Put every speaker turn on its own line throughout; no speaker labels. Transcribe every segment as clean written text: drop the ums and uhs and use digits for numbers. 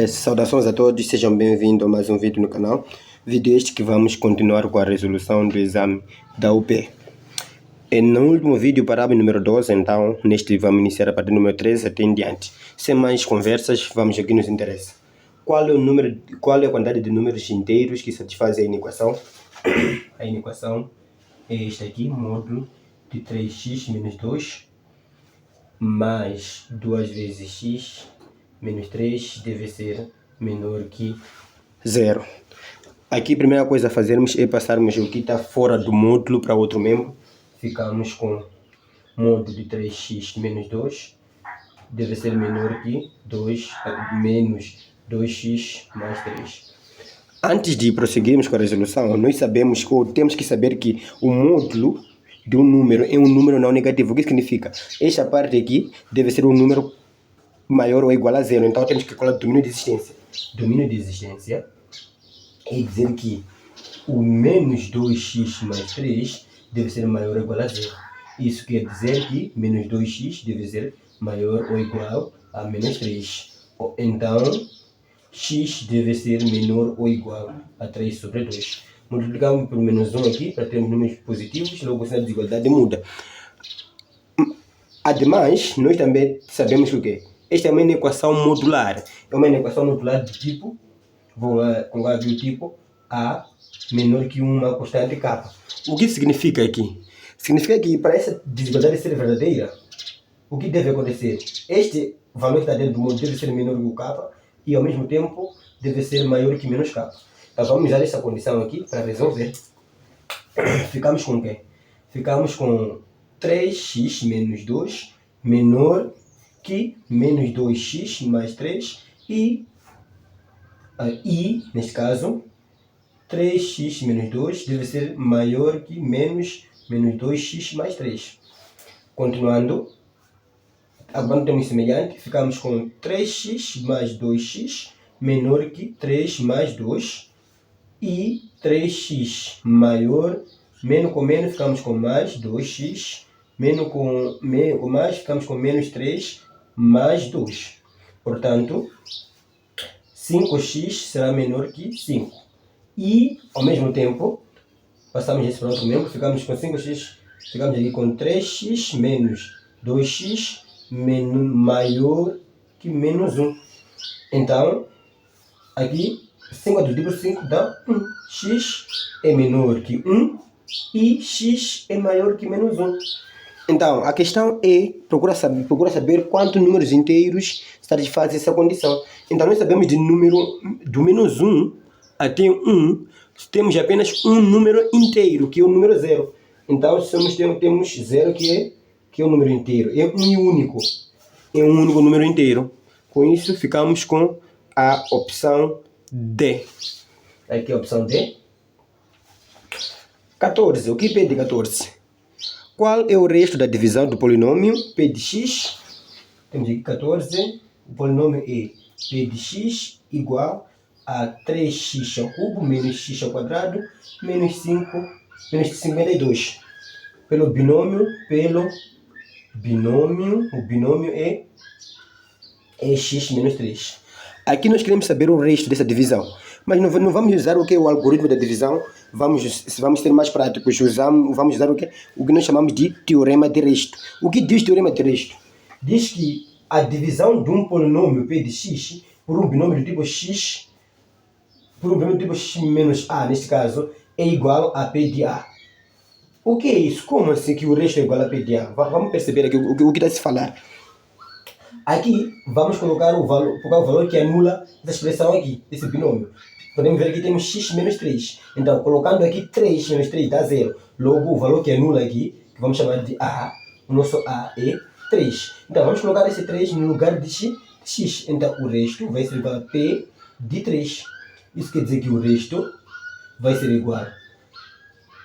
Saudações a todos, sejam bem-vindos a mais um vídeo no canal. Vídeo este que vamos continuar com a resolução do exame da UP. No último vídeo parava em número 12, então neste vamos iniciar a partir do número 13 até em diante. Sem mais conversas, vamos ao que nos interessa. Qual é a quantidade de números inteiros que satisfazem a inequação? A inequação é esta aqui, módulo de 3x menos 2 mais 2 vezes x menos 3 deve ser menor que 0. Aqui a primeira coisa a fazermos é passarmos o que está fora do módulo para outro membro. Ficamos com módulo de 3x menos 2 deve ser menor que 2 menos 2x mais 3. Antes de prosseguirmos com a resolução, nós sabemos ou temos que saber que o módulo de um número é um número não negativo. O que significa? Esta parte aqui deve ser um número maior ou igual a 0. Então temos que calcular o domínio de existência. Domínio de existência é dizer que o menos 2x mais 3 deve ser maior ou igual a 0. Isso quer dizer que menos 2x deve ser maior ou igual a menos 3. Então, x deve ser menor ou igual a 3 sobre 2. Multiplicamos por menos 1 aqui para termos números positivos, logo a desigualdade muda. Ademais, nós também sabemos que o quê? Esta é uma inequação modular. É uma inequação modular de tipo, vou colocar aqui o tipo A menor que uma constante K. O que significa aqui? Significa que para essa desigualdade ser verdadeira, o que deve acontecer? Este valor que está dentro do módulo deve ser menor que o K e ao mesmo tempo deve ser maior que menos K. Então vamos usar essa condição aqui para resolver. Ficamos com o quê? Ficamos com 3x menos 2 menor que menos 2x mais 3 e neste caso, 3x menos 2 deve ser maior que menos 2x mais 3. Continuando, agora temos semelhante, ficamos com 3x mais 2x menor que 3 mais 2 e 3x maior, menos com menos ficamos com mais 2x, menos com mais ficamos com menos 3 mais 2. Portanto, 5x será menor que 5. E, ao mesmo tempo, passamos isso para outro membro, ficamos com 5x, ficamos aqui com 3x menos 2x maior que menos 1. Então, aqui, 5 dividido por 5 dá 1. X é menor que 1 e x é maior que menos 1. Então, a questão é, procura saber quantos números inteiros satisfazem essa condição. Então, nós sabemos de número do menos 1 até 1, temos apenas um número inteiro, que é o número 0. Então, temos 0, que é o número inteiro. É um único. É um único número inteiro. Com isso, ficamos com a opção D. Aqui a opção D. 14. O que é P de 14? Qual é o resto da divisão do polinômio P de x? Temos aqui 14. O polinômio é P de x igual a 3x ao cubo menos x ao quadrado menos 52. O binômio é x menos 3. Aqui nós queremos saber o resto dessa divisão. Mas não vamos usar o que é o algoritmo da divisão. Se vamos ser mais práticos, vamos usar o que nós chamamos de teorema de resto. O que diz teorema de resto? Diz que a divisão de um polinômio P de x por um binômio do tipo x, por um binômio do tipo x menos a, neste caso, é igual a P de a. O que é isso? Como assim que o resto é igual a P de a? Vamos perceber aqui o que está a se falar. Aqui vamos colocar o valor que anula essa expressão aqui, esse binômio. Podemos ver que temos x menos 3. Então, colocando aqui 3 menos 3 dá 0. Logo, o valor que anula aqui, que vamos chamar de a, o nosso a é 3. Então, vamos colocar esse 3 no lugar de x. Então, o resto vai ser igual a P de 3. Isso quer dizer que o resto vai ser igual a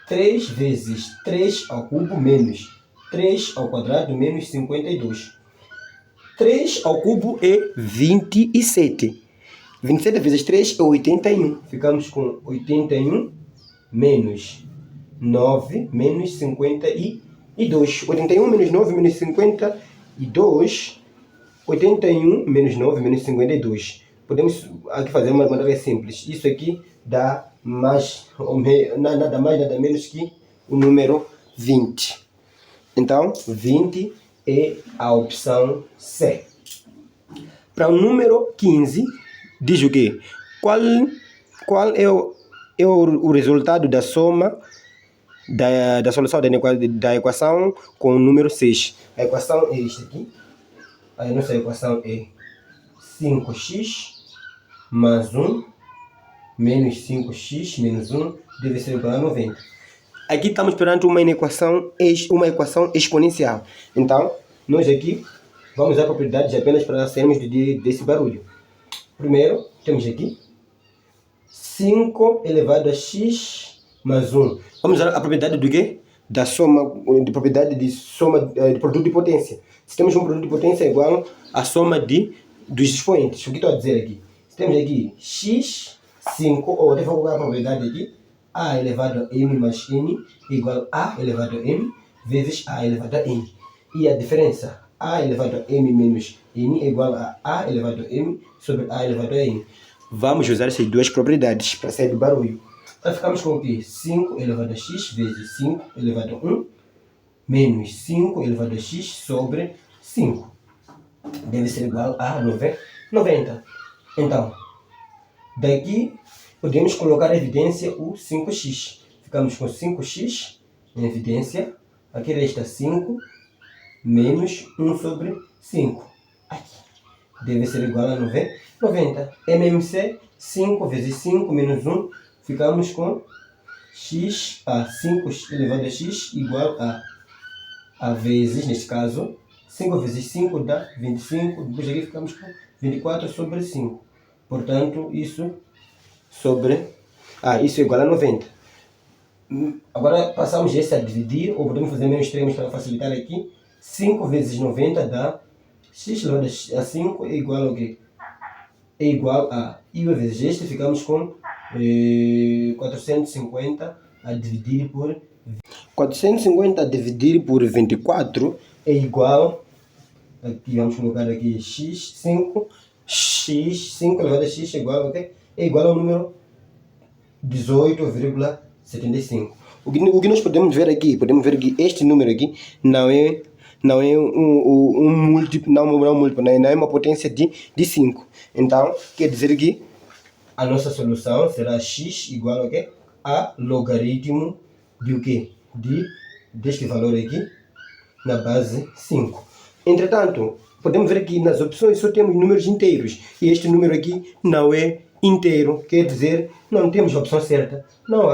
3 vezes 3 ao cubo menos 3 ao quadrado menos 52. 3 ao cubo é 27. 27 vezes 3 é 81. Ficamos com 81 menos 9 menos 52. 81 menos 9 menos 52. 81 menos 9 menos 52. podemos aqui fazer uma maneira simples. Isso aqui dá mais, nada mais, nada menos que o número 20. Então, 20 é a opção C. Para o número 15, diz o quê? Qual é o resultado da soma da solução da equação com o número 6? A equação é esta aqui. A nossa equação é 5x mais 1 menos 5x menos 1 deve ser igual a 90. Aqui estamos perante uma equação exponencial. Então, nós aqui vamos usar propriedades apenas para sairmos desse barulho. Primeiro, temos aqui 5 elevado a x mais 1. Vamos usar a propriedade do quê? Da soma, de propriedade de soma de produto de potência. Se temos um produto de potência igual à soma dos expoentes. O que estou a dizer aqui? Se temos aqui x, 5, ou até vou colocar a propriedade aqui, a elevado a m mais n igual a elevado a m vezes a elevado a n. E a diferença a elevado a m menos n é igual a elevado a m sobre a elevado a n. Vamos usar essas duas propriedades para sair do barulho. Então ficamos com o quê? 5 elevado a x vezes 5 elevado a 1 menos 5 elevado a x sobre 5. Deve ser igual a 90. Então, daqui podemos colocar em evidência o 5x. Ficamos com 5x em evidência. Aqui resta 5 menos 1 sobre 5. Aqui. Deve ser igual a 90. MMC, 5 vezes 5 menos 1. Ficamos com x a 5 elevado a x igual a vezes, neste caso, 5 vezes 5 dá 25. Depois aqui ficamos com 24 sobre 5. Portanto, isso é igual a 90. Agora passamos esse a dividir, ou podemos fazer menos extremos para facilitar aqui. 5 vezes 90 dá x elevado a 5 é igual ao quê? É igual a i vezes este, ficamos com 450 a dividir por 450 a dividir por 24 é igual, aqui vamos colocar aqui x5 elevado a x é igual, okay? É igual ao número 18,75. O que nós podemos ver aqui este número aqui não é um múltiplo, não é uma potência de 5. Então, quer dizer que a nossa solução será x igual a quê? A logaritmo de o quê? Deste valor aqui na base 5. Entretanto, podemos ver que nas opções só temos números inteiros e este número aqui não é inteiro, quer dizer, não temos a opção certa. Não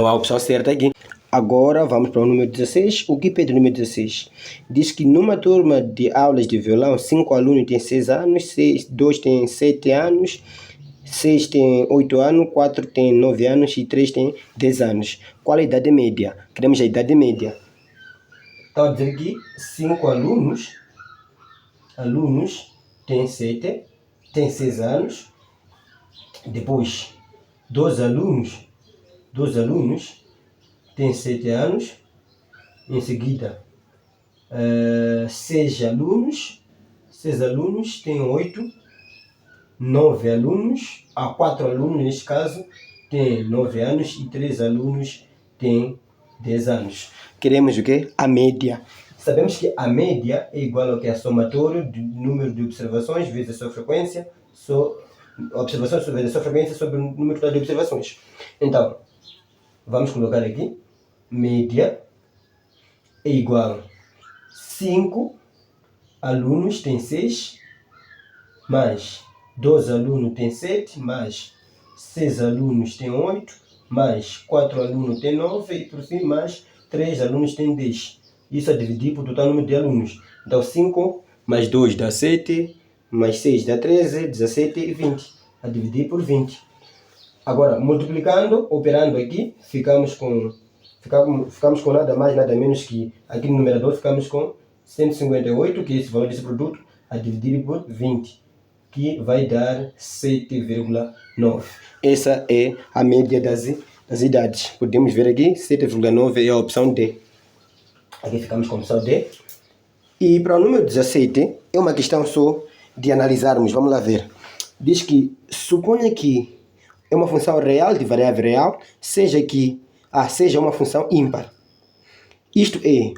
há opção certa aqui. Agora vamos para o número 16. O que pede o número 16? Diz que numa turma de aulas de violão, 5 alunos têm 6 anos, 2 têm 7 anos, 6 têm 8 anos, 4 têm 9 anos e 3 têm 10 anos. Qual é a idade média? Queremos a idade média. Então, a dizer que 5 alunos têm 6 anos. Depois, 2 alunos têm 7 anos. Em seguida, 6 alunos têm 8. 9 alunos, 4 alunos neste caso, têm 9 anos e 3 alunos têm 10 anos. Queremos o quê? A média. Sabemos que a média é igual ao que? A somatório do número de observações vezes a sua frequência, observações vezes a sua frequência sobre o número total de observações. Então, vamos colocar aqui, média é igual a 5 alunos têm 6, mais 2 alunos têm 7, mais 6 alunos têm 8, mais 4 alunos têm 9 e por fim mais 3 alunos têm 10. Isso a dividir por total número de alunos. Então 5 mais 2 dá 7, mais 6 dá 13, 17 e 20. A dividir por 20. Agora, multiplicando, operando aqui, ficamos com nada mais, nada menos que, aqui no numerador, ficamos com 158, que é esse valor desse produto, a dividir por 20. Que vai dar 7,9. Essa é a média das idades. Podemos ver aqui, 7,9 é a opção D. Aqui ficamos com a opção D. E para o número 17, é uma questão só de analisarmos. Vamos lá ver. Diz que suponha que é uma função real de variável real, seja uma função ímpar. Isto é,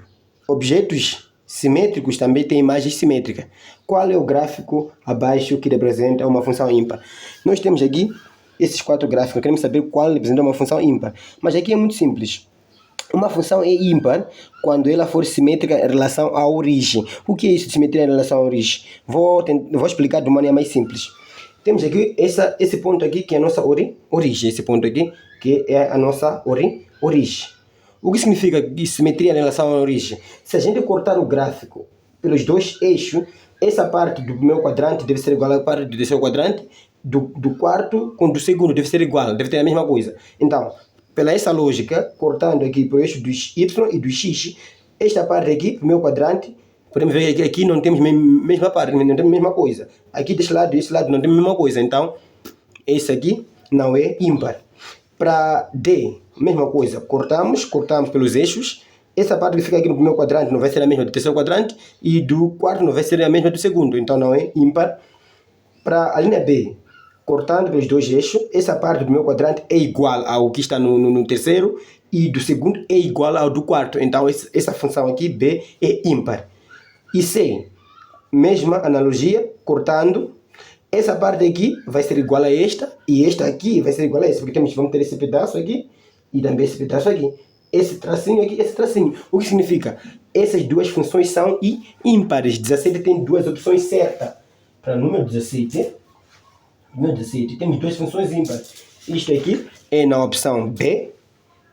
objetos simétricos também têm imagens simétricas. Qual é o gráfico abaixo que representa uma função ímpar? Nós temos aqui esses 4 gráficos, queremos saber qual representa uma função ímpar. Mas aqui é muito simples. Uma função é ímpar quando ela for simétrica em relação à origem. O que é isso de simetria em relação à origem? Vou explicar de uma maneira mais simples. Temos aqui esse ponto aqui que é a nossa origem. Esse ponto aqui que é a nossa origem. O que significa simetria em relação à origem? Se a gente cortar o gráfico pelos dois eixos, essa parte do primeiro quadrante deve ser igual à parte do terceiro quadrante, do quarto com do segundo deve ser igual, deve ter a mesma coisa. Então, pela essa lógica, cortando aqui pelo eixo dos y e do x, esta parte aqui, primeiro quadrante, podemos ver que aqui não temos a mesma parte, não temos a mesma coisa. Aqui deste lado e deste lado não temos a mesma coisa. Então, esse aqui não é ímpar. Para D, mesma coisa. Cortamos pelos eixos. Essa parte que fica aqui no primeiro quadrante não vai ser a mesma do terceiro quadrante. E do quarto não vai ser a mesma do segundo. Então, não é ímpar. Para a linha B, cortando pelos dois eixos, essa parte do primeiro quadrante é igual ao que está no terceiro. E do segundo é igual ao do quarto. Então, essa função aqui, B, é ímpar. E C, mesma analogia, cortando, essa parte aqui vai ser igual a esta, e esta aqui vai ser igual a essa, porque vamos ter esse pedaço aqui, e também esse pedaço aqui. Esse tracinho aqui, esse tracinho. O que significa? Essas duas funções são ímpares. 17 tem duas opções certas. Para o número 17, temos duas funções ímpares. Isto aqui é na opção B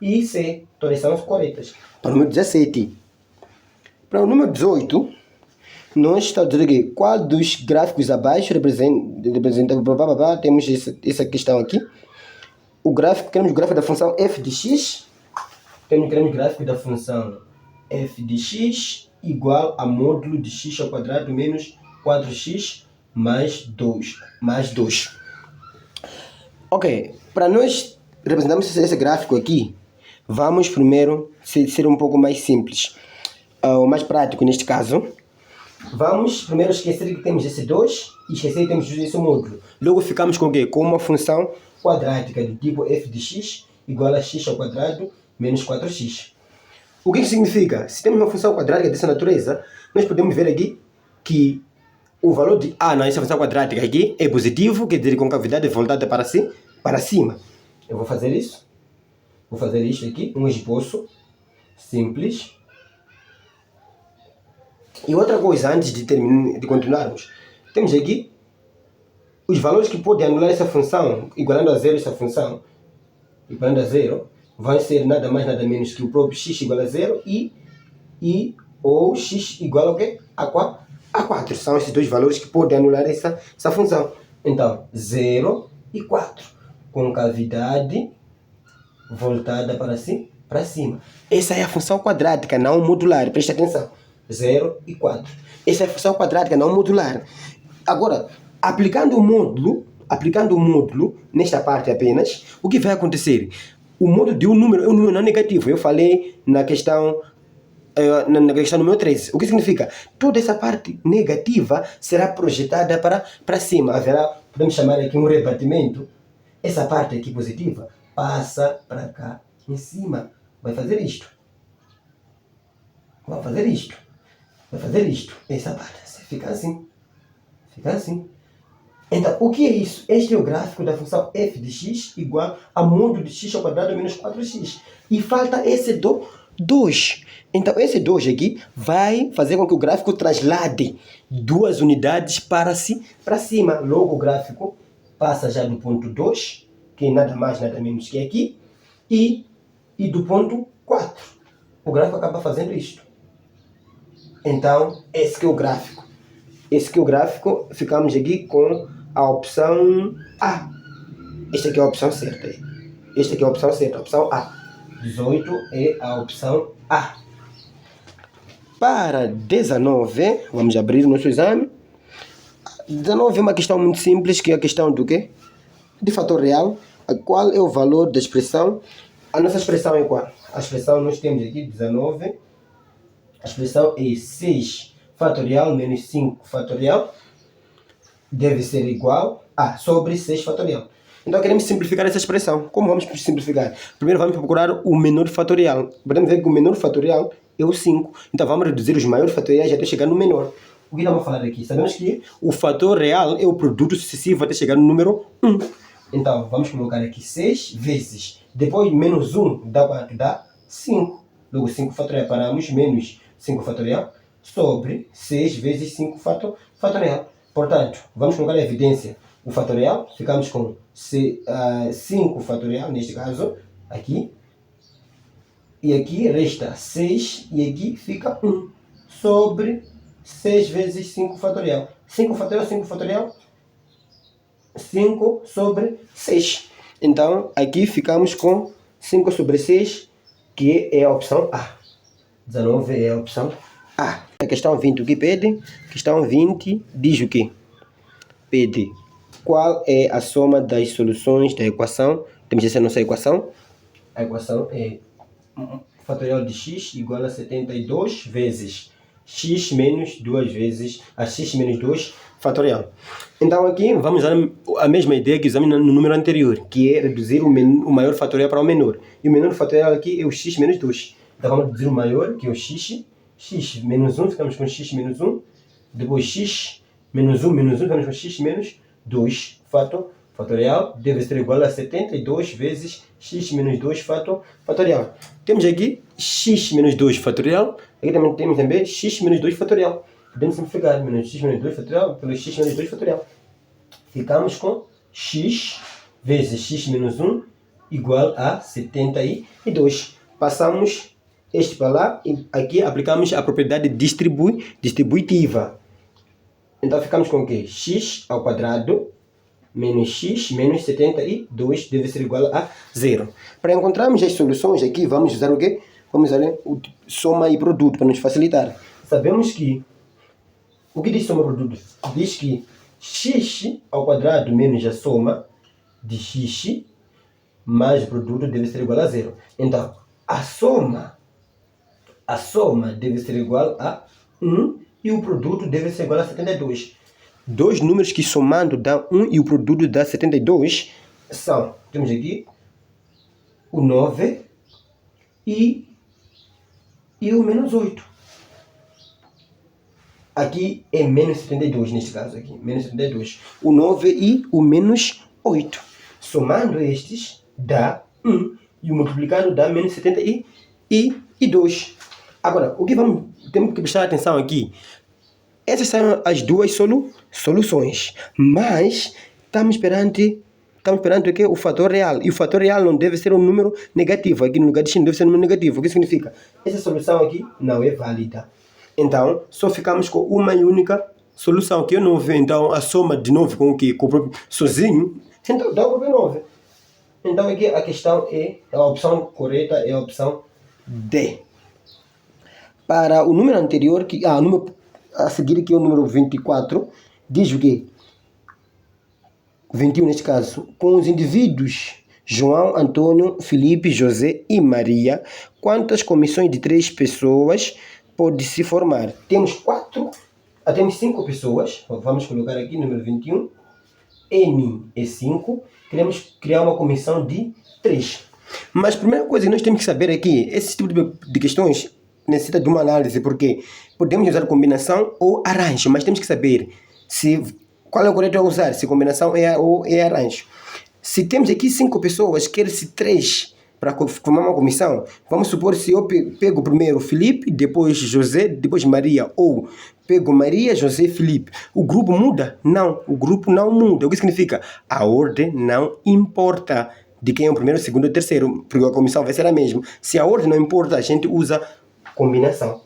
e C. Todas são as corretas. Para o número 17. Para o número 18, nós estamos dizendo aqui, qual dos gráficos abaixo representa temos essa questão aqui. Queremos o gráfico da função f de x. Queremos o gráfico da função f de x igual a módulo de x ao quadrado menos 4x mais 2. Ok, para nós representarmos esse gráfico aqui, vamos primeiro ser um pouco mais simples. O mais prático neste caso. Vamos primeiro esquecer que temos esse 2 e esquecer que temos esse módulo. Logo ficamos com o quê? Com uma função quadrática do tipo f de x igual a x ao quadrado menos 4x. O que significa? Se temos uma função quadrática dessa natureza, nós podemos ver aqui que o valor de a nessa função quadrática aqui é positivo, quer dizer, com concavidade voltada para cima. Eu vou fazer isso. Vou fazer isto aqui, um esboço simples. E outra coisa, antes de continuarmos, temos aqui os valores que podem anular essa função, igualando a zero essa função, igualando a zero, vai ser nada mais nada menos que o próprio x igual a zero ou x igual ao quê? A 4. São esses dois valores que podem anular essa função. Então, 0 e 4. Concavidade voltada para cima. Essa é a função quadrática, não modular. Preste atenção. 0 e 4. Essa é a função quadrática, não modular. Agora, aplicando o módulo nesta parte apenas, o que vai acontecer? O módulo de um número é um número não negativo. Eu falei na questão número 13. O que significa? Toda essa parte negativa será projetada para cima. Haverá, podemos chamar aqui um rebatimento. Essa parte aqui positiva passa para cá em cima. Vai fazer isto. Essa parte fica assim. Então, o que é isso? Este é o gráfico da função f de x igual a módulo de x ao quadrado menos 4x. E falta esse 2. Então, esse 2 aqui vai fazer com que o gráfico traslade duas unidades para cima. Logo, o gráfico passa já do ponto 2, que é nada mais, nada menos que aqui, e do ponto 4. O gráfico acaba fazendo isto. Então, esse que é o gráfico. Ficamos aqui com a opção A. Esta aqui é a opção certa. A opção A. 18 é a opção A. Para 19, vamos abrir o nosso exame. 19 é uma questão muito simples, que é a questão do quê? De fator real. Qual é o valor da expressão? A nossa expressão é qual? A expressão nós temos aqui 19. A expressão é 6 fatorial menos 5 fatorial. deve ser igual a sobre 6 fatorial. Então queremos simplificar essa expressão. Como vamos simplificar? Primeiro vamos procurar o menor fatorial. Podemos ver que o menor fatorial é o 5. Então vamos reduzir os maiores fatoriais até chegar no menor. O que estamos a falar aqui? Sabemos que o fator real é o produto sucessivo até chegar no número 1. Então vamos colocar aqui 6 vezes. Depois menos 1 dá quanto? Dá 5. Logo 5 fatorial. Paramos menos 5 fatorial sobre 6 vezes 5 fatorial. Portanto, vamos colocar a evidência. O fatorial, ficamos com 5 fatorial, neste caso, aqui. E aqui resta 6 e aqui fica 1 sobre 6 vezes 5 fatorial. 5 fatorial, 5 fatorial, 5 sobre 6. Então, aqui ficamos com 5 sobre 6, que é a opção A. 19 é a opção A. A questão 20, o que pede? Questão 20 diz o quê? Pede qual é a soma das soluções da equação. Temos essa nossa equação. A equação é fatorial de x igual a 72 vezes x menos 2 vezes a x menos 2 fatorial. Então aqui vamos usar a mesma ideia que usamos no número anterior, que é reduzir o maior fatorial para o menor. E o menor fatorial aqui é o x menos 2. Então vamos reduzir o maior, que é o x menos 1, ficamos com x menos 1. Depois x menos 1 menos 1, ficamos com x menos 2 fatorial deve ser igual a 72 vezes x menos 2 fatorial. Temos aqui x menos 2 fatorial, aqui também temos x menos 2 fatorial. Podemos simplificar menos x menos 2 fatorial pelo x menos 2 fatorial. Ficamos com x vezes x menos 1 igual a 72. Passamos este para lá e aqui aplicamos a propriedade distributiva. Então ficamos com o quê? X ao quadrado menos x menos 72 deve ser igual a 0. Para encontrarmos as soluções aqui, vamos usar o quê? Vamos usar o soma e produto para nos facilitar. Sabemos que o que diz soma e produto? Diz que x ao quadrado menos a soma de x mais o produto deve ser igual a 0. Então, a soma deve ser igual a 1 e o produto deve ser igual a 72. Dois números que somando dá 1 e o produto dá 72 são, temos aqui o 9 e o menos 8. Aqui é menos 72 neste caso aqui, menos 72. O 9 e o menos 8. Somando estes dá 1 e o multiplicando dá menos 72. Agora, o que temos que prestar atenção aqui? Essas são as duas soluções, mas estamos perante o que? O fator real. E o fator real não deve ser um número negativo. Aqui no lugar de x não deve ser um número negativo. O que significa? Essa solução aqui não é válida. Então, só ficamos com uma e única solução, que é 9. Então, a soma de 9 com o quê? Com o próprio sozinho, então dá o próprio 9. Então, aqui a questão a opção correta é a opção D. Para o número anterior, o número a seguir aqui é o número 24, diz o quê? 21 neste caso. Com os indivíduos João, Antônio, Felipe, José e Maria, quantas comissões de 3 pessoas pode se formar? Temos 5 pessoas. Vamos colocar aqui número 21. N é 5. Queremos criar uma comissão de 3. Mas a primeira coisa que nós temos que saber aqui, esse tipo de questões necessita de uma análise, porque podemos usar combinação ou arranjo, mas temos que saber qual é o correto a usar, se combinação ou arranjo. Se temos aqui 5 pessoas, quer-se 3 para formar uma comissão. Vamos supor se eu pego primeiro Felipe, depois José, depois Maria, ou pego Maria, José, Felipe. O grupo muda? Não, o grupo não muda. O que significa? A ordem não importa de quem é o primeiro, o segundo e o terceiro, porque a comissão vai ser a mesma. Se a ordem não importa, a gente usa combinação.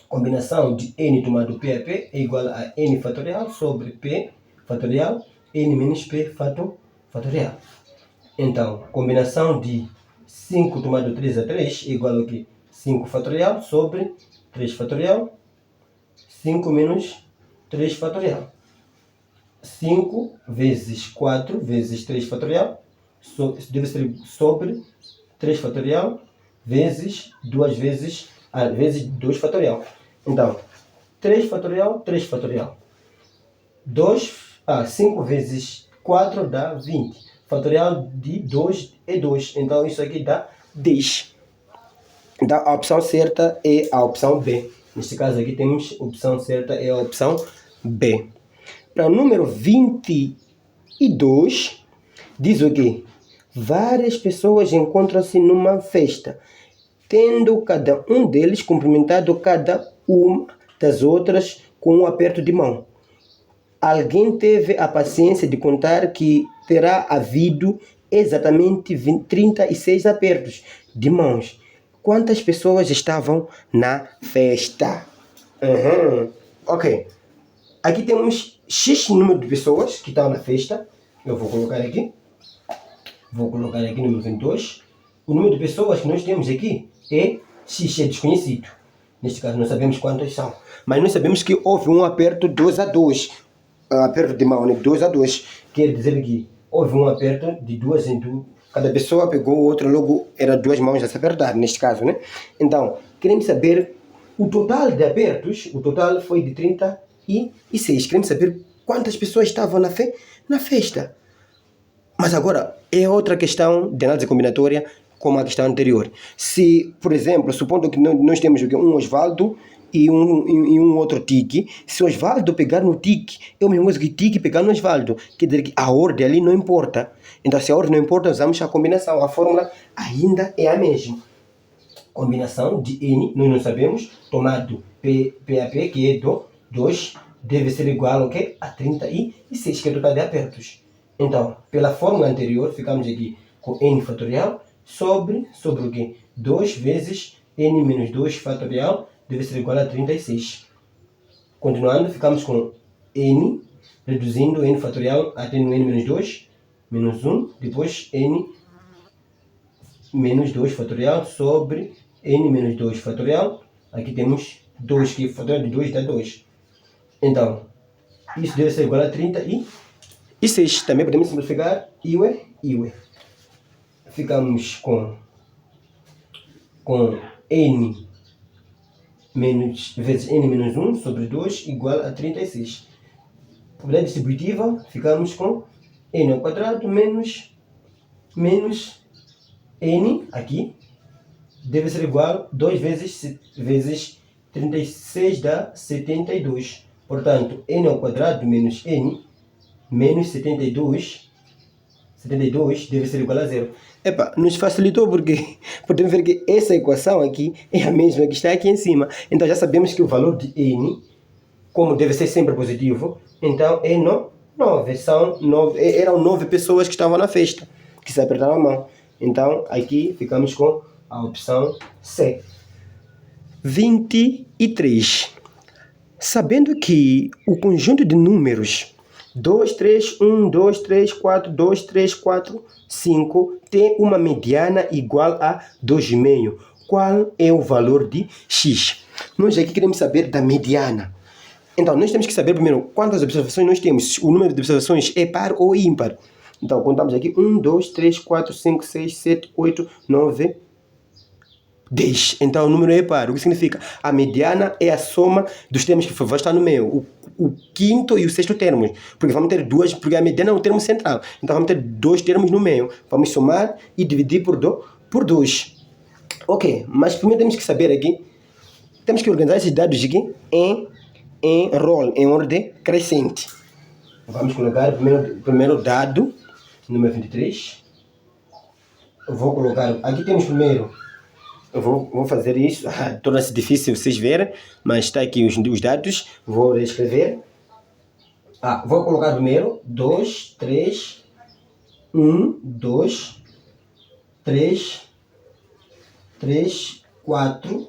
Combinação de n tomado p a p é igual a n fatorial sobre p fatorial, n menos p fatorial. Então, combinação de 5 tomado 3 a 3 é igual a quê? 5 fatorial sobre 3 fatorial, 5 menos 3 fatorial. 5 vezes 4 vezes 3 fatorial, deve ser sobre 3 fatorial, vezes 2 vezes 2 fatorial. Então, 3 fatorial, 3 fatorial. 2 5 vezes 4 dá 20. Fatorial de 2 é 2. Então isso aqui dá 10. Então a opção certa é a opção B. Neste caso aqui temos a opção certa é a opção B. Para o número 22, diz o quê? Várias pessoas encontram-se numa festa, tendo cada um deles cumprimentado cada uma das outras com um aperto de mão. Alguém teve a paciência de contar que terá havido exatamente 36 apertos de mãos. Quantas pessoas estavam na festa? Ok. Aqui temos X número de pessoas que estão na festa. Eu vou colocar aqui. Número 22. O número de pessoas que nós temos aqui é X, é desconhecido. Neste caso não sabemos quantas são. Mas nós sabemos que houve um aperto 2-2. Aperto de mão, né? 2-2. Quer dizer que houve um aperto de 2 em 2. Cada pessoa pegou o outro, logo era 2 mãos a se apertar, neste caso, né? Então, queremos saber o total de apertos. O total foi de 36. Queremos saber quantas pessoas estavam na festa. Mas agora, é outra questão de análise combinatória, como a questão anterior. Se, por exemplo, supondo que nós temos um Osvaldo e um outro tique, se o Osvaldo pegar no tique, é a mesma coisa que tique pegar no Osvaldo. Quer dizer que a ordem ali não importa. Então, se a ordem não importa, usamos a combinação. A fórmula ainda é a mesma. Combinação de N, nós não sabemos, tomado PAP, que é 2, deve ser igual ao quê? A 36, que é o total de apertos. Então, pela fórmula anterior, ficamos aqui com N fatorial sobre o quê? 2 vezes N menos 2 fatorial deve ser igual a 36. Continuando, ficamos com N, reduzindo N fatorial até no N menos 2, menos 1, depois N menos 2 fatorial sobre N menos 2 fatorial. Aqui temos 2, que fatorial de 2 dá 2. Então, isso deve ser igual a 36. Também podemos simplificar iue. Ficamos com N vezes N menos 1 sobre 2 igual a 36. Probabilidade distributiva, ficamos com N ao quadrado menos N, aqui, deve ser igual a 2 vezes 36 dá 72. Portanto, N ao quadrado menos N menos 72 deve ser igual a 0. Nos facilitou porque podemos ver que essa equação aqui é a mesma que está aqui em cima. Então já sabemos que o valor de N, como deve ser sempre positivo, então é 9. Eram 9 pessoas que estavam na festa, que se apertaram a mão. Então aqui ficamos com a opção C. 23. Sabendo que o conjunto de números 2, 3, 1, 2, 3, 4, 2, 3, 4, 5 tem uma mediana igual a 2,5. Qual é o valor de X? Nós aqui queremos saber da mediana. Então, nós temos que saber primeiro quantas observações nós temos. O número de observações é par ou ímpar. Então, contamos aqui 1, 2, 3, 4, 5, 6, 7, 8, 9, 10. Então, o número é par. O que significa? A mediana é a soma dos termos que vai estar no meio. O quinto e o sexto termos. Porque vamos ter duas, porque a mediana é um termo central. Então, vamos ter 2 termos no meio. Vamos somar e dividir por 2. Ok, mas primeiro temos que saber aqui, temos que organizar esses dados aqui em ordem crescente. Vamos colocar o primeiro dado, número 23. Eu vou colocar, aqui temos primeiro, eu vou fazer isso, torna-se difícil vocês verem, mas está aqui os dados, vou reescrever. Vou colocar primeiro 2, 3, 1, 2, 3, 4,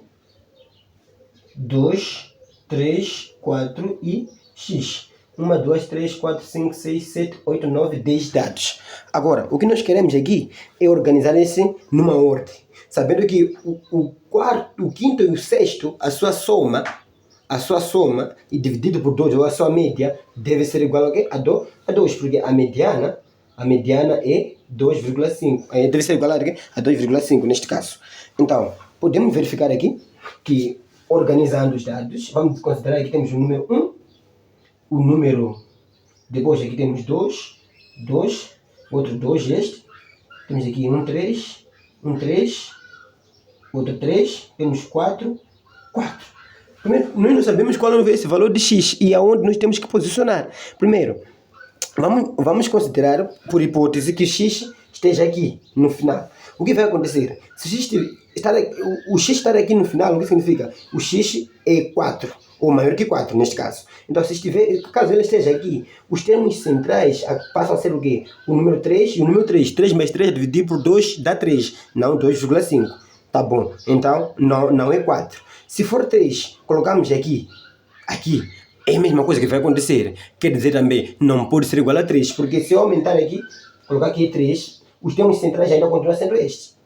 2, 3, 4 e X. 1, 2, 3, 4, 5, 6, 7, 8, 9, 10 dados. Agora, o que nós queremos aqui é organizar esse numa ordem. Sabendo que o quarto, o quinto e o sexto, a sua soma e dividido por 2, ou a sua média, deve ser igual a quê? A 2, porque a mediana é 2,5. Deve ser igual a 2,5 neste caso. Então, podemos verificar aqui que, organizando os dados, vamos considerar que temos o número 1, o número Depois aqui temos 2, 2, outro 2 este. Temos aqui 3, 3, outro 3, temos 4, 4. Primeiro, nós não sabemos qual é esse valor de x e aonde nós temos que posicionar. Primeiro, vamos considerar, por hipótese, que o x esteja aqui no final. O que vai acontecer? Se o x estar aqui no final, o que significa? O x é 4, ou maior que 4 neste caso. Então, caso ele esteja aqui, os termos centrais passam a ser o quê? O número 3 e o número 3. 3 mais 3 dividido por 2 dá 3, não 2,5. Tá bom, então não é 4. Se for 3, colocamos aqui, é a mesma coisa que vai acontecer. Quer dizer também, não pode ser igual a 3, porque se eu aumentar aqui, colocar aqui 3, os termos centrais ainda continuam sendo estes.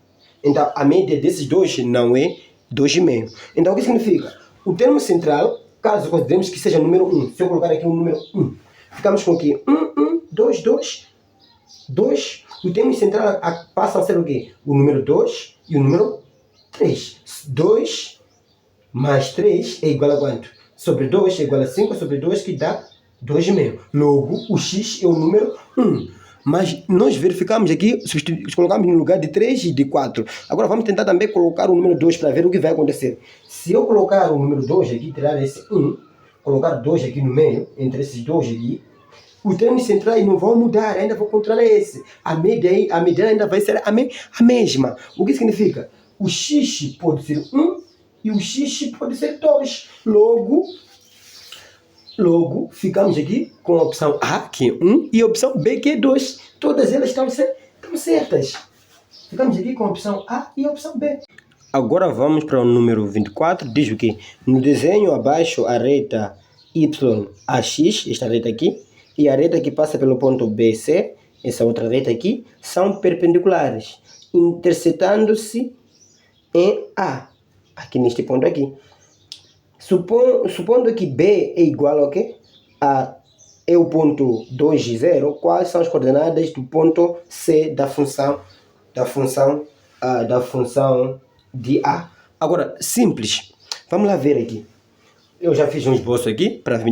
Então, a média desses dois não é 2,5. Então, o que significa? O termo central, caso consideremos que seja o número 1, se eu colocar aqui o número 1, ficamos com o quê? 1, 2, 2, 2. O termo central passa a ser o quê? O número 2 e o número 3. 2 mais 3 é igual a quanto? Sobre 2 é igual a 5 sobre 2, que dá 2,5. Logo, o x é o número 1. Mas nós verificamos aqui, colocamos no lugar de 3 e de 4. Agora vamos tentar também colocar o número 2 para ver o que vai acontecer. Se eu colocar o número 2 aqui, tirar esse 1, colocar 2 aqui no meio, entre esses dois aqui, os termos centrais não vão mudar, ainda vou controlar esse. A média ainda vai ser a mesma. O que significa? O x pode ser 1 e o x pode ser 2. Logo, ficamos aqui com a opção A, que é 1, e a opção B, que é 2. Todas elas estão certas. Ficamos aqui com a opção A e a opção B. Agora vamos para o número 24. Diz o quê? No desenho abaixo, a reta YAX, esta reta aqui, e a reta que passa pelo ponto BC, essa outra reta aqui, são perpendiculares, intersetando-se em A, aqui neste ponto aqui. Supondo que B é igual ao quê? É o ponto 2 e 0, quais são as coordenadas do ponto C da função de A? Agora, simples. Vamos lá ver aqui. Eu já fiz um esboço aqui, para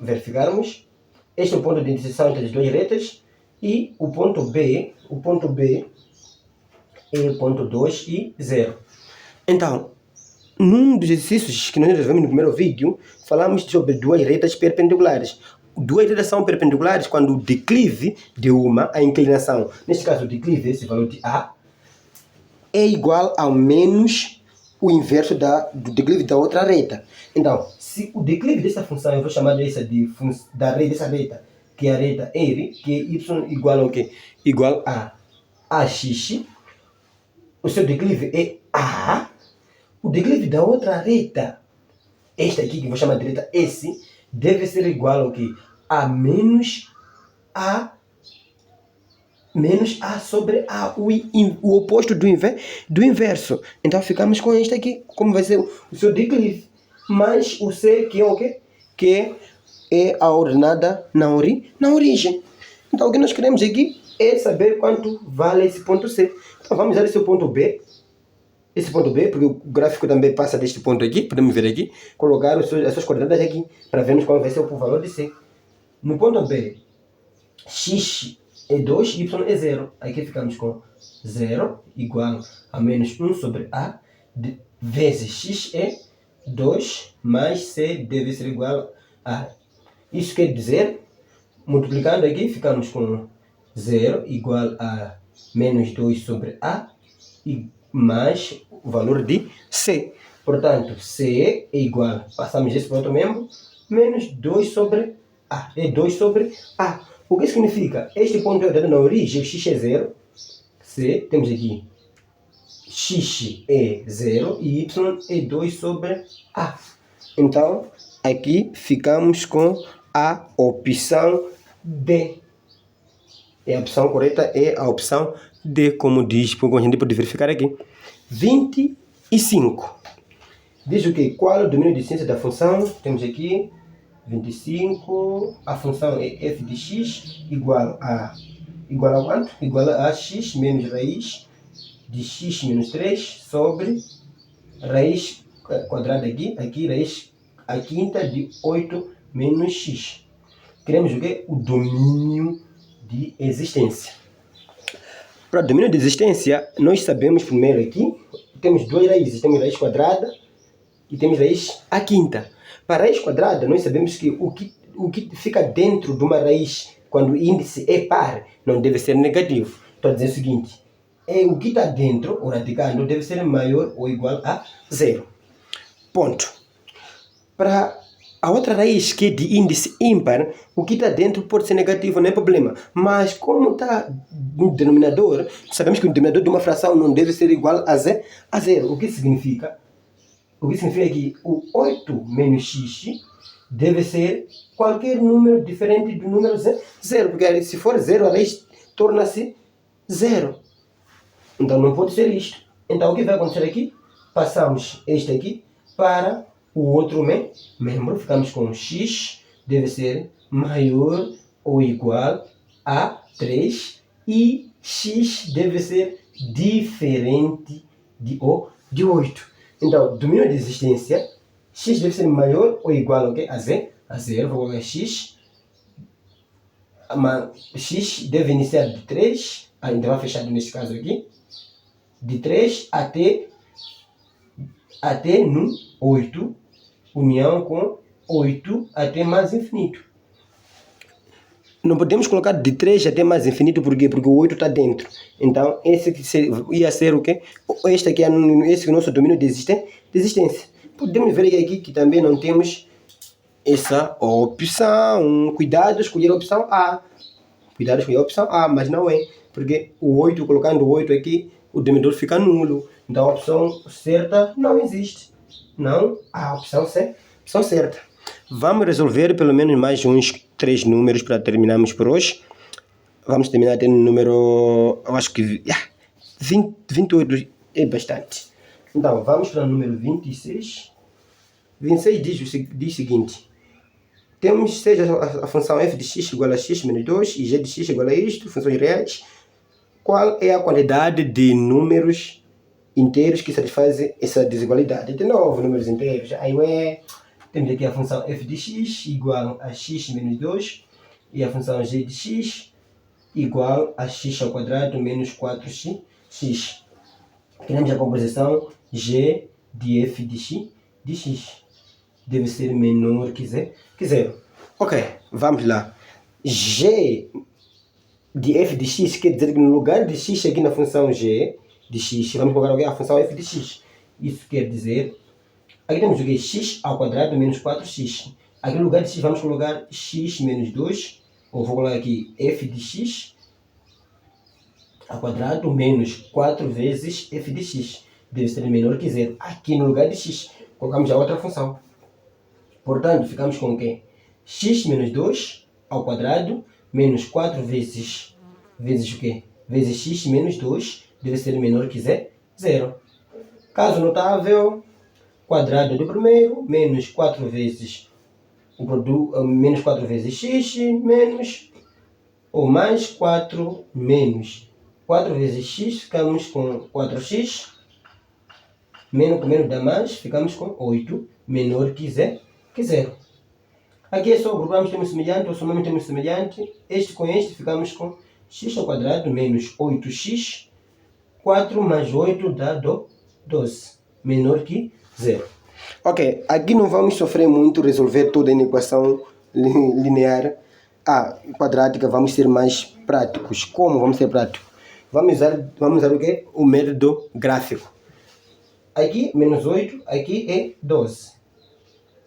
verificarmos. Este é o ponto de interseção entre as duas retas. E o ponto B é o ponto 2 e 0. Então, num dos exercícios que nós resolvemos no primeiro vídeo, falamos sobre duas retas perpendiculares. Duas retas são perpendiculares quando o declive de uma, a inclinação, neste caso o declive, esse valor de A, é igual ao menos o inverso do declive da outra reta. Então, se o declive dessa função, eu vou chamar dessa dessa reta, que é a reta R, que é y igual ao quê? Igual a AX, o seu declive é A. O declive da outra reta, esta aqui que eu vou chamar de reta S, deve ser igual ao que? A menos A sobre A, o oposto do inverso. Então ficamos com este aqui, como vai ser o seu declive. Mais o C, que é o quê? Que é a ordenada na origem. Então o que nós queremos aqui é saber quanto vale esse ponto C. Então vamos usar esse ponto B. Esse ponto B, porque o gráfico também passa deste ponto aqui, podemos ver aqui, colocar as suas coordenadas aqui, para vermos qual vai ser o valor de C. No ponto B, x é 2, y é 0. Aqui ficamos com 0 igual a menos 1 sobre A, vezes x é 2, mais C deve ser igual a... Isso quer dizer, multiplicando aqui, ficamos com 0 igual a menos 2 sobre A, e mais o valor de C. Portanto, C é igual, passamos esse para outro membro, menos 2 sobre A. É 2 sobre A. O que significa? Este ponto é dado na origem, x é 0. C, temos aqui x é 0 e y é 2 sobre A. Então, aqui ficamos com a opção D. A opção correta é a opção D, como diz, como a gente pode verificar aqui. 25. Diz o que? Qual é o domínio de ciência da função? Temos aqui 25. A função é f de x igual a quanto? Igual a x menos raiz de x menos 3 sobre raiz quadrada aqui raiz a quinta de 8 menos x. queremos o quê? O domínio de existência. Para o domínio de existência, nós sabemos primeiro aqui, temos duas raízes, temos raiz quadrada e temos raiz à quinta. Para a raiz quadrada, nós sabemos que o que fica dentro de uma raiz, quando o índice é par, não deve ser negativo. Estou a dizer o seguinte, o que está dentro, o radicando, deve ser maior ou igual a zero. Ponto. Para a outra raiz, que é de índice ímpar, o que está dentro pode ser negativo, não é problema. Mas como está no denominador, sabemos que o denominador de uma fração não deve ser igual a zero. O que significa? O que significa que o 8 menos x deve ser qualquer número diferente do número zero. Porque se for zero, a raiz torna-se zero. Então não pode ser isto. Então o que vai acontecer aqui? Passamos este aqui para o outro membro. Ficamos com x deve ser maior ou igual a 3 e x deve ser diferente de 8. Então, domínio de existência, x deve ser maior ou igual a zero. Vou colocar x. X deve iniciar de 3, intervalo fechado neste caso aqui, de 3 até no 8, união com 8 até mais infinito. Não podemos colocar de 3 até mais infinito, por quê? Porque o 8 está dentro. Então, esse ia ser o quê? Este aqui é o nosso domínio de existência. Podemos ver aqui que também não temos essa opção. Cuidado, escolher a opção A. Mas não é. Porque o 8, colocando o 8 aqui, o denominador fica nulo. Então, a opção certa não existe. Não há opção certa. Vamos resolver pelo menos mais uns 3 números para terminarmos por hoje. Vamos terminar até no número, eu acho que 28 é bastante. Então, vamos para o número 26. 26 diz o seguinte. Temos seja a função f de x igual a x menos 2 e g de x igual a isto, funções reais. Qual é a quantidade de números inteiros que satisfazem essa desigualdade? De novo, números inteiros. Temos aqui a função f de x igual a x menos 2 e a função g de x igual a x ao quadrado menos 4x. Queremos a composição g de f de x. Deve ser menor que zero. Ok, vamos lá. G de f de x quer dizer que no lugar de x aqui na função g de x, vamos colocar aqui a função f de x. Isso quer dizer, aqui temos o que? X ao quadrado menos 4x. Aqui no lugar de x vamos colocar x menos 2, ou vou colocar aqui f de x ao quadrado menos 4 vezes f de x. Deve ser menor que zero. Aqui no lugar de x, colocamos a outra função. Portanto, ficamos com o quê? X menos 2 ao quadrado menos 4 vezes o quê? Vezes x menos 2 deve ser menor que zero. Caso notável, quadrado do primeiro menos 4 vezes o produto, menos 4 vezes x menos ou mais 4 menos 4 vezes x, ficamos com 4x, menos com menos dá mais, ficamos com 8, menor que zero. Aqui é só grupamos termo semelhante ou somamos termo semelhante, este com este ficamos com x ao quadrado menos 8x, 4 mais 8 dá 12, menor que zero. Ok, aqui não vamos sofrer muito resolver toda a equação linear quadrática, vamos ser mais práticos. Como vamos ser práticos? Vamos usar o quê? O método gráfico. Aqui menos 8, aqui é 12.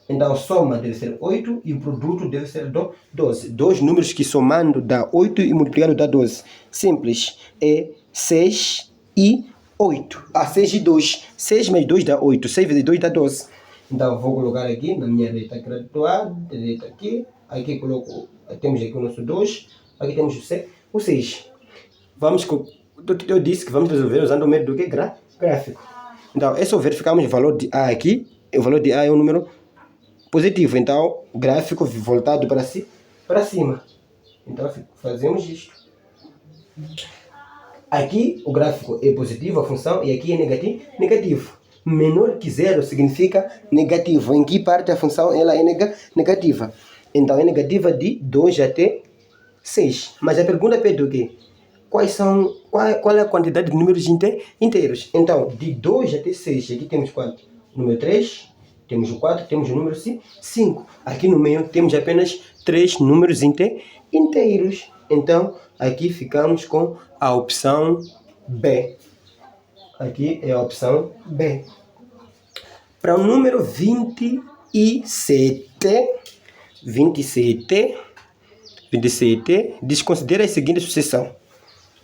Então a soma deve ser 8 e o produto deve ser 12. Dois números que somando dá 8 e multiplicando dá 12. Simples. É 6 e 8. 6 e 2. 6 mais 2 dá 8. 6 vezes 2 dá 12. Então vou colocar aqui na minha letra graduada, direita aqui. Aqui coloco, temos aqui o nosso 2. Aqui temos o 6. Eu disse que vamos resolver usando o método gráfico. Então é só verificarmos o valor de A aqui. O valor de A é um número positivo, então gráfico voltado para cima. Então fazemos isto. Aqui o gráfico é positivo, a função, e aqui é negativo. Menor que zero significa negativo. Em que parte a função ela é negativa? Então é negativa de 2 até 6. Mas a pergunta pede o quê? Qual é a quantidade de números inteiros? Então, de 2 até 6, aqui temos quanto? O número 3, temos o 4, temos o número 5. Aqui no meio temos apenas 3 números inteiros. Então, aqui ficamos com a opção B. Aqui é a opção B. Para o número 27, desconsidera a seguinte sucessão.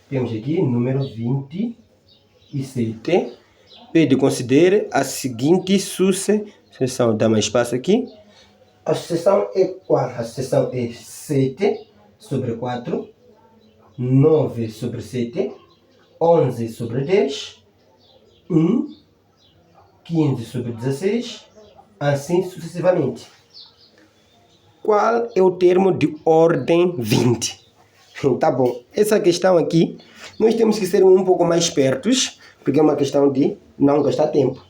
Temos aqui o número 27. Pede considere a seguinte sucessão. Dá mais espaço aqui. A sucessão é qual? A sucessão é 7 sobre 4, 9 sobre 7, 11 sobre 10, 1, 15 sobre 16, assim sucessivamente. Qual é o termo de ordem 20? Tá bom, essa questão aqui, nós temos que ser um pouco mais espertos, porque é uma questão de não gastar tempo.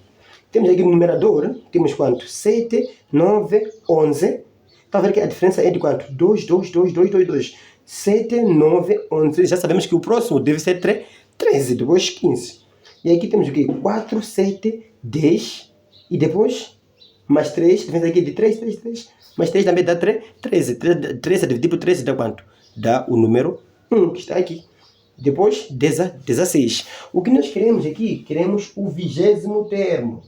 Temos aqui no numerador, temos quanto? 7, 9, 11. Está a ver que a diferença é de quanto? 2, 2, 2, 2, 2, 2. 7, 9, 11. Já sabemos que o próximo deve ser 13, depois 15. E aqui temos o quê? 4, 7, 10. E depois, mais 3. A diferença aqui é de 3, 3, 3. Mais 3 também dá 13. 13 dividido por 13 dá quanto? Dá o número 1, que está aqui. Depois, 16. O que nós queremos aqui? Queremos o 20º termo.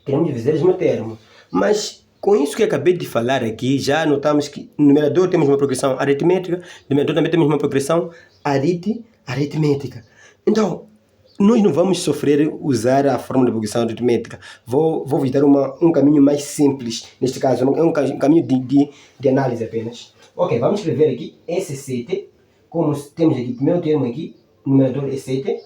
Queremos o 20º termo. Mas, com isso que acabei de falar aqui, já notamos que no numerador temos uma progressão aritmética, no numerador também temos uma progressão aritmética. Então, nós não vamos sofrer usar a fórmula de progressão aritmética. Vou vos dar um caminho mais simples. Neste caso, é um caminho de análise apenas. Ok, vamos escrever aqui S7. Como temos aqui o primeiro termo aqui, o numerador é 7.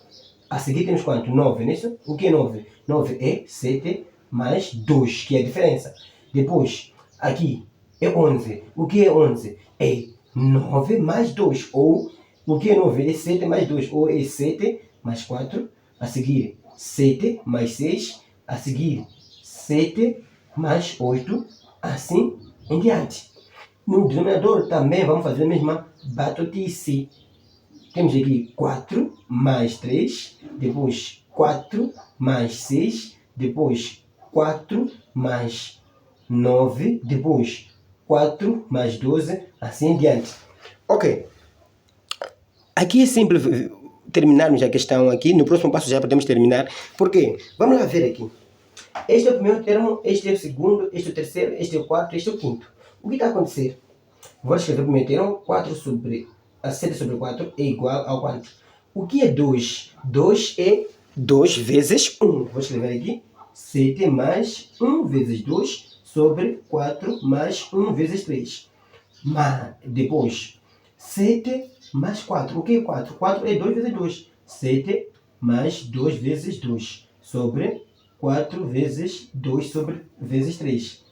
A seguir temos quanto? 9, não é isso? O que é 9? 9 é 7 mais 2, que é a diferença. Depois, aqui é 11. O que é 11? É 9 mais 2. Ou, o que é 9? É 7 mais 2. Ou é 7 mais 4. A seguir, 7 mais 6. A seguir, 7 mais 8. Assim em diante. No denominador também vamos fazer a mesma batotice. Temos aqui 4 mais 3, depois 4 mais 6, depois 4 mais 9, depois 4 mais 12, assim em diante. Ok. Aqui é simples terminarmos a questão aqui. No próximo passo já podemos terminar. Por quê? Vamos lá ver aqui. Este é o primeiro termo, este é o segundo, este é o terceiro, este é o quarto, este é o quinto. O que está a acontecer? Vou escrever o primeiro termo. 7 sobre 4 é igual ao quanto? O que é 2? 2 é 2 vezes 1. Vou escrever aqui. 7 mais 1 vezes 2 sobre 4 mais 1 vezes 3. Mas depois, 7 mais 4. O que é 4? 4 é 2 vezes 2. 7 mais 2 vezes 2 sobre 4 vezes 2 sobre vezes 3.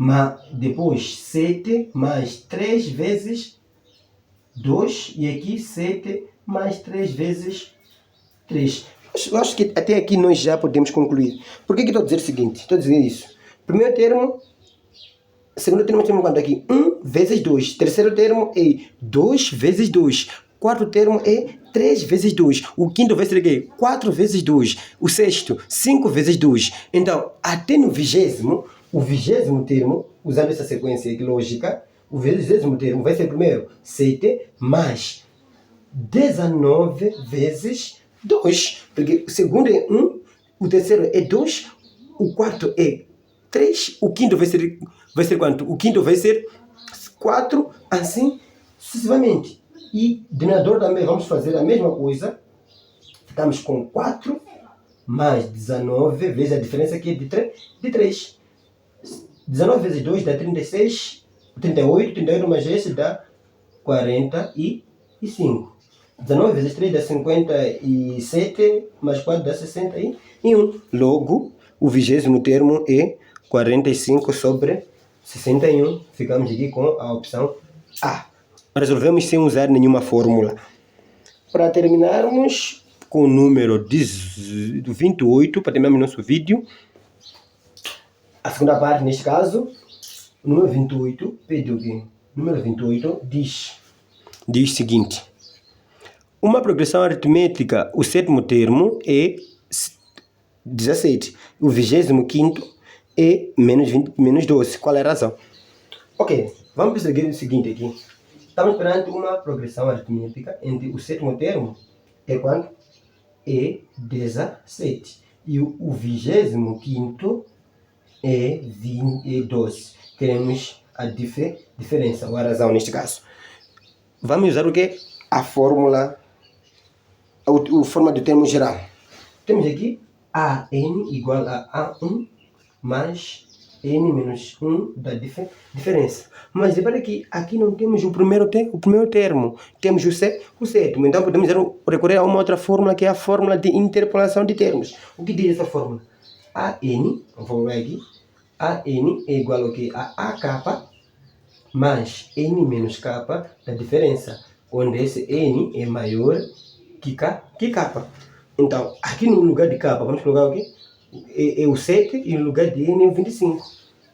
Mas depois 7 mais 3 vezes 2. E aqui 7 mais 3 vezes 3. Eu acho que até aqui nós já podemos concluir. Por que estou a dizer o seguinte? Estou a dizer isso. Primeiro termo, segundo termo temos quanto aqui? 1 vezes 2. Terceiro termo é 2 vezes 2. Quarto termo é 3 vezes 2. O quinto vai ser o quê? 4 vezes 2. O sexto, 5 vezes 2. Então, até no 20º, o 20º termo, usando essa sequência aqui lógica, o 20º termo vai ser primeiro 7 mais 19 vezes 2. Porque o segundo é 1, o terceiro é 2, o quarto é 3, o quinto vai ser quanto? O quinto vai ser 4, assim sucessivamente. E denominador também vamos fazer a mesma coisa. Ficamos com 4 mais 19 vezes a diferença aqui de 3. 19 vezes 2 dá 36, 38, 38 mais esse dá 45. 19 vezes 3 dá 57, mais 4 dá 61. Logo, o 20º termo é 45 sobre 61. Ficamos aqui com a opção A. Resolvemos sem usar nenhuma fórmula. Para terminarmos com o número 28, para terminarmos nosso vídeo, a segunda parte, neste caso, O número 28 pede o quê? O número 28 diz o seguinte: uma progressão aritmética, o sétimo termo é 17. O 25º é menos 12. Qual é a razão? Ok, vamos perseguir o seguinte aqui. Estamos perante uma progressão aritmética entre o sétimo termo é quanto? É 17. E o 25º é 12. Queremos a diferença, ou a razão neste caso. Vamos usar o que? A fórmula, a forma do termo geral. Temos aqui AN igual a A1 mais N menos 1 da diferença. Mas repara que aqui não temos o primeiro termo, temos o sétimo. Então podemos recorrer a uma outra fórmula, que é a fórmula de interpolação de termos. O que diz essa fórmula? AN, vamos ver aqui, AN é igual ao que? A AK mais N menos K da diferença, onde esse N é maior que K. Então, aqui no lugar de K, vamos colocar o quê? É o 7 e no lugar de N é o 25.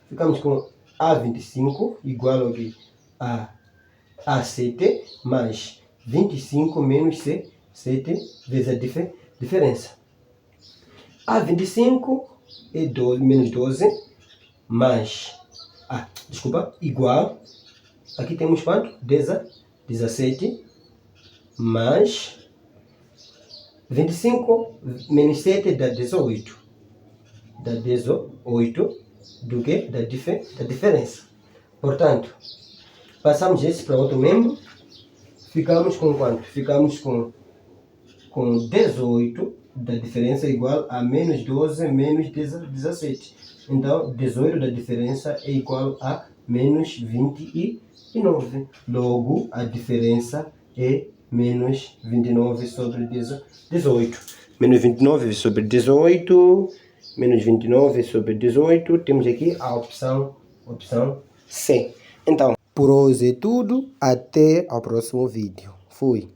Ficamos com A25 igual ao que? A A7 mais 25 menos 7 vezes a diferença. A25 é 12, menos 12 mais... igual... Aqui temos quanto? 17 mais 25 menos 7 dá 18. Dá 18 do que? Da diferença. Portanto, passamos esse para outro membro. Ficamos com quanto? Ficamos com 18 da diferença igual a menos 12 menos 17. Então, 18 da diferença é igual a menos 29. Logo, a diferença é menos 29 sobre 18. Menos 29 sobre 18. Menos 29 sobre 18. Temos aqui a opção C. Então, por hoje é tudo. Até ao próximo vídeo. Fui.